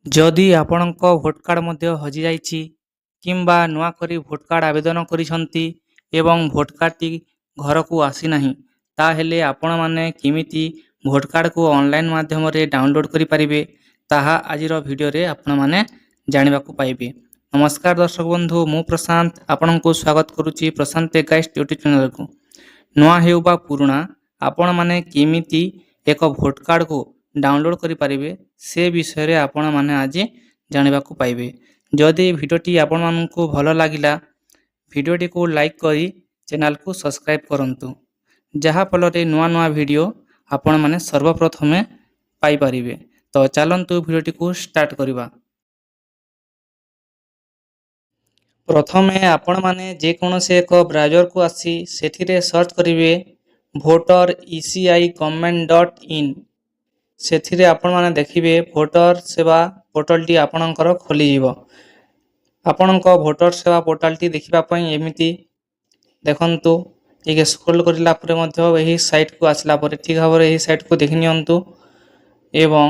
ଯଦି ଆପଣଙ୍କ vote card ମଧ୍ୟ ହଜିଯାଇଛି କିମ୍ବା ନୂଆକରି ଭୋଟ କାର୍ଡ଼ ଆବେଦନ କରିଛନ୍ତି ଏବଂ ଭୋଟ କାର୍ଡ଼ଟି ଘରକୁ ଆସିନାହିଁ, ତାହେଲେ ଆପଣମାନେ କେମିତି ଭୋଟ କାର୍ଡ଼କୁ ଅନଲାଇନ୍ ମାଧ୍ୟମରେ ଡାଉନଲୋଡ଼ କରିପାରିବେ ତାହା ଆଜିର ଭିଡ଼ିଓରେ ଆପଣମାନେ ଜାଣିବାକୁ ପାଇବେ। ନମସ୍କାର ଦର୍ଶକ ବନ୍ଧୁ, ମୁଁ ପ୍ରଶାନ୍ତ ଆପଣଙ୍କୁ ସ୍ୱାଗତ କରୁଛି ପ୍ରଶାନ୍ତ ଟେକ୍ ଗାଇଡ୍ସ ୟୁଟ୍ୟୁବ୍ ଚ୍ୟାନେଲକୁ। ନୂଆ ହେଉ ବା ପୁରୁଣା, ଆପଣମାନେ କେମିତି ଏକ ଭୋଟ କାର୍ଡ଼କୁ ଡାଉନଲୋଡ଼ କରିପାରିବେ ସେ ବିଷୟରେ ଆପଣମାନେ ଆଜି ଜାଣିବାକୁ ପାଇବେ। ଯଦି ଭିଡ଼ିଓଟି ଆପଣମାନଙ୍କୁ ଭଲ ଲାଗିଲା, ଭିଡ଼ିଓଟିକୁ ଲାଇକ୍ କରି ଚ୍ୟାନେଲକୁ ସବସ୍କ୍ରାଇବ୍ କରନ୍ତୁ, ଯାହାଫଳରେ ନୂଆ ନୂଆ ଭିଡ଼ିଓ ଆପଣମାନେ ସର୍ବପ୍ରଥମେ ପାଇପାରିବେ। ତ ଚାଲନ୍ତୁ ଭିଡ଼ିଓଟିକୁ ଷ୍ଟାର୍ଟ କରିବା। ପ୍ରଥମେ ଆପଣମାନେ ଯେକୌଣସି ଏକ ବ୍ରାଉଜରକୁ ଆସି ସେଥିରେ ସର୍ଚ୍ଚ କରିବେ ଭୋଟର ECI government.in। ସେଥିରେ ଆପଣମାନେ ଦେଖିବେ ଭୋଟର ସେବା ପୋର୍ଟାଲଟି ଆପଣଙ୍କର ଖୋଲିଯିବ। ଆପଣଙ୍କ ଭୋଟର ସେବା ପୋର୍ଟାଲଟି ଦେଖିବା ପାଇଁ ଏମିତି ଦେଖନ୍ତୁ, ଟିକେ ସ୍କ୍ରୋଲ କରିଲା ପରେ ମଧ୍ୟ ଏହି ସାଇଟକୁ ଆସିଲା ପରେ ଠିକ୍ ଭାବରେ ଏହି ସାଇଟକୁ ଦେଖି ନିଅନ୍ତୁ ଏବଂ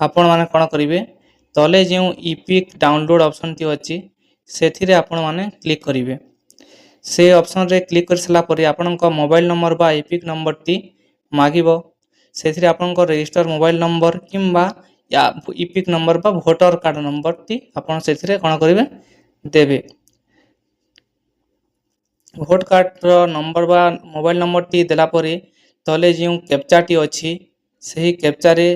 ଆପଣମାନେ କ'ଣ କରିବେ, ତଳେ ଯେଉଁ ଇପିକ୍ ଡାଉନଲୋଡ଼ ଅପସନଟି ଅଛି ସେଥିରେ ଆପଣମାନେ କ୍ଲିକ୍ କରିବେ। ସେ ଅପସନରେ କ୍ଲିକ୍ କରିସାରିଲା ପରେ ଆପଣଙ୍କ ମୋବାଇଲ ନମ୍ବର ବା ଇପିକ୍ ନମ୍ବରଟି ମାଗିବ। ସେଥିରେ ଆପଣଙ୍କ ରେଜିଷ୍ଟର ମୋବାଇଲ ନମ୍ବର କିମ୍ବା ଇପିକ୍ ନମ୍ବର ବା ଭୋଟର କାର୍ଡ଼ ନମ୍ବରଟି ଆପଣ ସେଥିରେ କ'ଣ କରିବେ, ଦେବେ। ଭୋଟ କାର୍ଡ଼ର ନମ୍ବର ବା ମୋବାଇଲ ନମ୍ବରଟି ଦେଲା ପରେ ତଳେ ଯେଉଁ କ୍ୟାପଚାଟି ଅଛି ସେହି କ୍ୟାପଚାରେ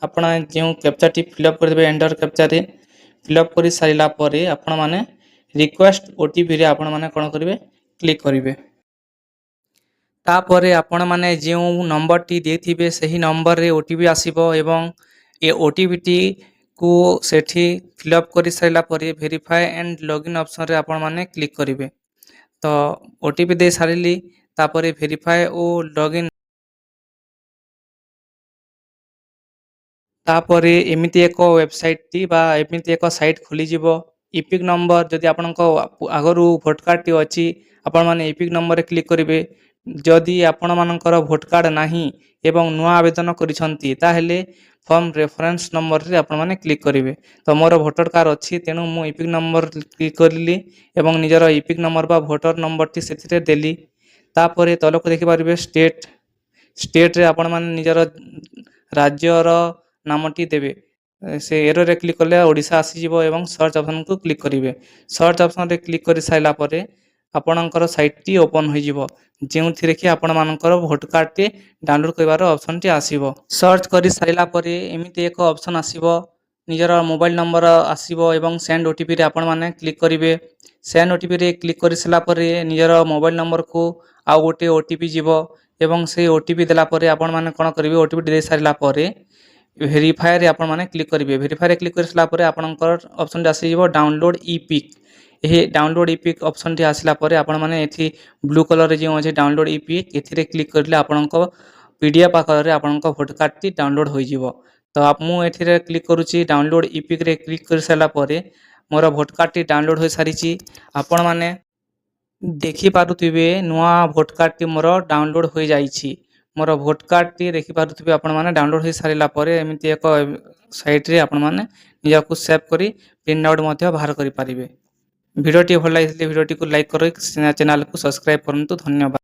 ଆପଣ ଯେଉଁ କ୍ୟାପଚାଟି ଫିଲ୍ଅପ୍ କରିଦେବେ ଏଣ୍ଟର କ୍ୟାପଚାରେ ଫିଲ୍ଅପ୍ କରି ସାରିଲା ପରେ ଆପଣମାନେ ରିକ୍ୱେଷ୍ଟ OTPରେ ଆପଣମାନେ କ'ଣ କରିବେ, କ୍ଲିକ୍ କରିବେ। ତାପରେ ଆପଣମାନେ ଯେଉଁ ନମ୍ବରଟି ଦେଇଥିବେ ସେହି ନମ୍ବରରେ OTP ଆସିବ ଏବଂ ଏ OTPଟିକୁ ସେଠି ଫିଲ୍ଅପ୍ କରି ସାରିଲା ପରେ ଭେରିଫାଏ ଆଣ୍ଡ ଲଗ୍ଇନ୍ ଅପସନରେ ଆପଣମାନେ କ୍ଲିକ୍ କରିବେ। ତ OTP ଦେଇ ସାରିଲି, ତାପରେ ଭେରିଫାଏ ଓ ଲଗ୍ଇନ୍। ତାପରେ ଏମିତି ଏକ ୱେବସାଇଟଟି ବା ଏମିତି ଏକ ସାଇଟ୍ ଖୋଲିଯିବ। ଇପିକ୍ ନମ୍ବର, ଯଦି ଆପଣଙ୍କ ଆଗରୁ ଭୋଟ କାର୍ଡ଼ଟି ଅଛି ଆପଣମାନେ ଇପିକ୍ ନମ୍ବରରେ କ୍ଲିକ୍ କରିବେ। ଯଦି ଆପଣମାନଙ୍କର ଭୋଟ କାର୍ଡ଼ ନାହିଁ ଏବଂ ନୂଆ ଆବେଦନ କରିଛନ୍ତି ତାହେଲେ ଫର୍ମ ରେଫରେନ୍ସ ନମ୍ବରରେ ଆପଣମାନେ କ୍ଲିକ୍ କରିବେ। ତ ମୋର ଭୋଟର କାର୍ଡ଼ ଅଛି, ତେଣୁ ମୁଁ ଇପିକ୍ ନମ୍ବର କ୍ଲିକ୍ କରିଲି ଏବଂ ନିଜର ଇପିକ୍ ନମ୍ବର ବା ଭୋଟର ନମ୍ବରଟି ସେଥିରେ ଦେଲି। ତାପରେ ତଳକୁ ଦେଖିପାରିବେ ଷ୍ଟେଟରେ ଆପଣମାନେ ନିଜର ରାଜ୍ୟର ନାମଟି ଦେବେ। ସେ ଏରୋରେ କ୍ଲିକ୍ କଲେ ଓଡ଼ିଶା ଆସିଯିବ ଏବଂ ସର୍ଚ୍ଚ ଅପସନକୁ କ୍ଲିକ୍ କରିବେ। ସର୍ଚ୍ଚ ଅପସନରେ କ୍ଲିକ୍ କରି ସାରିଲା ପରେ ଆପଣଙ୍କର ସାଇଟଟି ଓପନ୍ ହୋଇଯିବ, ଯେଉଁଥିରେ କି ଆପଣମାନଙ୍କର ଭୋଟ କାର୍ଡ଼ଟି ଡାଉନଲୋଡ଼ କରିବାର ଅପସନଟି ଆସିବ। ସର୍ଚ୍ଚ କରି ସାରିଲା ପରେ ଏମିତି ଏକ ଅପସନ୍ ଆସିବ, ନିଜର ମୋବାଇଲ ନମ୍ବର ଆସିବ ଏବଂ ସେଣ୍ଡ OTPରେ ଆପଣମାନେ କ୍ଲିକ୍ କରିବେ। ସେଣ୍ଡ OTPରେ କ୍ଲିକ୍ କରିସାରିଲା ପରେ ନିଜର ମୋବାଇଲ ନମ୍ବରକୁ ଆଉ ଗୋଟିଏ OTP ଯିବ ଏବଂ ସେହି OTP ଦେଲା ପରେ ଆପଣମାନେ କ'ଣ କରିବେ, OTP ଦେଇ ସାରିଲା ପରେ ଭେରିଫାଏରେ ଆପଣମାନେ କ୍ଲିକ୍ କରିବେ। ଭେରିଫାଏରେ କ୍ଲିକ୍ କରିସାରିଲା ପରେ ଆପଣଙ୍କର ଅପସନଟି ଆସିଯିବ ଡାଉନଲୋଡ଼ ଇପିକ୍। ଏହି ଡାଉନଲୋଡ଼ ଇପିକ୍ ଅପସନଟି ଆସିଲା ପରେ ଆପଣମାନେ ଏଠି ବ୍ଲୁ କଲରରେ ଯେଉଁ ଅଛି ଡାଉନଲୋଡ଼ ଇପିକ୍, ଏଥିରେ କ୍ଲିକ୍ କରିଲେ ଆପଣଙ୍କ PDF ଆକାରରେ ଆପଣଙ୍କ ଭୋଟ କାର୍ଡ଼ଟି ଡାଉନଲୋଡ଼ ହୋଇଯିବ। ତ ମୁଁ ଏଥିରେ କ୍ଲିକ୍ କରୁଛି, ଡାଉନଲୋଡ଼ ଇପିକ୍ରେ କ୍ଲିକ୍ କରିସାରିଲା ପରେ ମୋର ଭୋଟ କାର୍ଡ଼ଟି ଡାଉନଲୋଡ଼ ହୋଇସାରିଛି। ଆପଣମାନେ ଦେଖିପାରୁଥିବେ ନୂଆ ଭୋଟ କାର୍ଡ଼ଟି ମୋର ଡାଉନଲୋଡ଼ ହୋଇଯାଇଛି। ମୋର ଭୋଟ କାର୍ଡ଼ଟି ଦେଖିପାରୁଥିବେ ଆପଣମାନେ ଡାଉନଲୋଡ଼ ହୋଇସାରିଲା ପରେ ଏମିତି ଏକ ସାଇଟ୍ରେ ଆପଣମାନେ ନିଜକୁ ସେଭ୍ କରି ପ୍ରିଣ୍ଟ ଆଉଟ୍ ମଧ୍ୟ ବାହାର କରିପାରିବେ। ଭିଡ଼ିଓଟି ଭଲ ଲାଗିଥିଲେ ଭିଡ଼ିଓଟିକୁ ଲାଇକ୍ କରି ଚ୍ୟାନେଲକୁ ସବସ୍କ୍ରାଇବ୍ କରନ୍ତୁ। ଧନ୍ୟବାଦ।